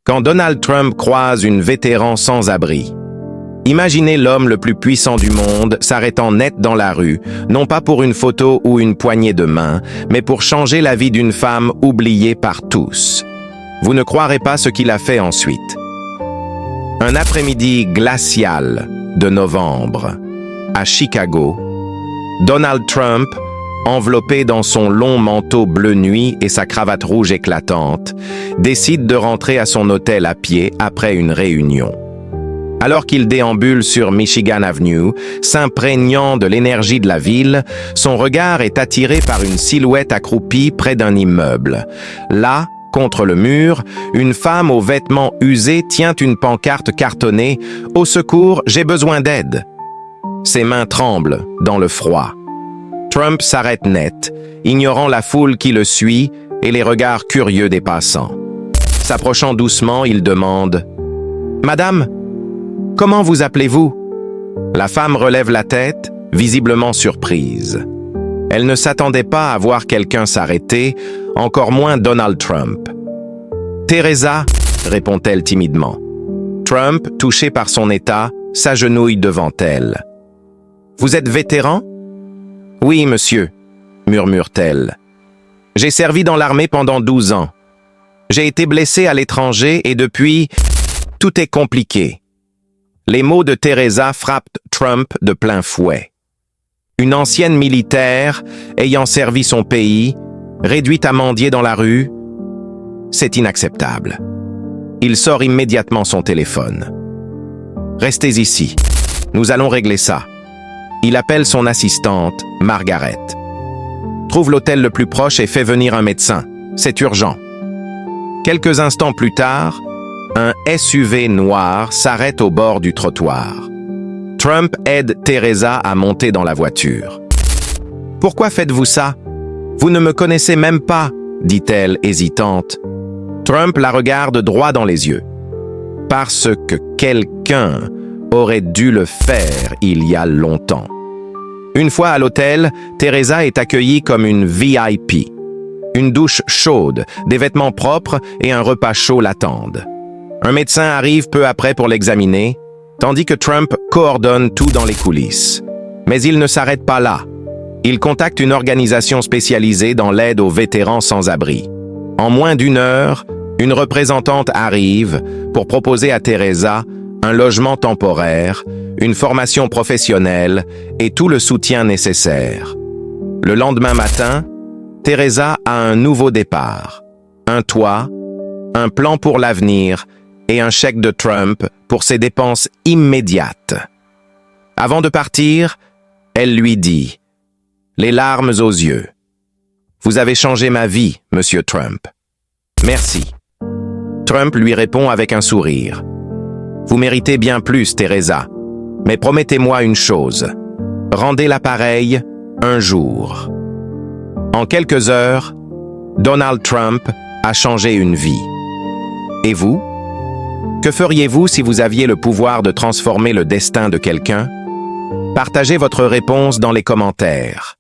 Quand Donald Trump croise une vétéran sans abri. Imaginez l'homme le plus puissant du monde s'arrêtant net dans la rue, non pas pour une photo ou une poignée de main, mais pour changer la vie d'une femme oubliée par tous. Vous ne croirez pas ce qu'il a fait ensuite. Un après-midi glacial de novembre, à Chicago, Donald Trump, enveloppé dans son long manteau bleu nuit et sa cravate rouge éclatante, décide de rentrer à son hôtel à pied après une réunion. Alors qu'il déambule sur Michigan Avenue, s'imprégnant de l'énergie de la ville, son regard est attiré par une silhouette accroupie près d'un immeuble. Là, contre le mur, une femme aux vêtements usés tient une pancarte cartonnée « Au secours, j'ai besoin d'aide ». Ses mains tremblent dans le froid. Trump s'arrête net, ignorant la foule qui le suit et les regards curieux des passants. S'approchant doucement, il demande « Madame, comment vous appelez-vous » La femme relève la tête, visiblement surprise. Elle ne s'attendait pas à voir quelqu'un s'arrêter, encore moins Donald Trump. « Teresa » répond-elle timidement. Trump, touché par son état, s'agenouille devant elle. « Vous êtes vétéran ?»« Oui, monsieur » murmure-t-elle. « J'ai servi dans l'armée pendant 12 ans. J'ai été blessé à l'étranger et depuis, tout est compliqué. » Les mots de Teresa frappent Trump de plein fouet. Une ancienne militaire, ayant servi son pays, réduite à mendier dans la rue, c'est inacceptable. Il sort immédiatement son téléphone. « Restez ici, nous allons régler ça. » Il appelle son assistante, Margaret. Trouve l'hôtel le plus proche et fait venir un médecin. C'est urgent. Quelques instants plus tard, un SUV noir s'arrête au bord du trottoir. Trump aide Teresa à monter dans la voiture. « Pourquoi faites-vous ça? Vous ne me connaissez même pas, » dit-elle hésitante. Trump la regarde droit dans les yeux. « Parce que quelqu'un aurait dû le faire il y a longtemps. » Une fois à l'hôtel, Teresa est accueillie comme une VIP. Une douche chaude, des vêtements propres et un repas chaud l'attendent. Un médecin arrive peu après pour l'examiner, tandis que Trump coordonne tout dans les coulisses. Mais il ne s'arrête pas là. Il contacte une organisation spécialisée dans l'aide aux vétérans sans abri. En moins d'1 heure, une représentante arrive pour proposer à Teresa un logement temporaire, une formation professionnelle et tout le soutien nécessaire. Le lendemain matin, Teresa a un nouveau départ, un toit, un plan pour l'avenir et un chèque de Trump pour ses dépenses immédiates. Avant de partir, elle lui dit, les larmes aux yeux, « Vous avez changé ma vie, Monsieur Trump. Merci. » Trump lui répond avec un sourire. « Vous méritez bien plus, Teresa, mais promettez-moi une chose. Rendez l'appareil un jour. » En quelques heures, Donald Trump a changé une vie. Et vous? Que feriez-vous si vous aviez le pouvoir de transformer le destin de quelqu'un? Partagez votre réponse dans les commentaires.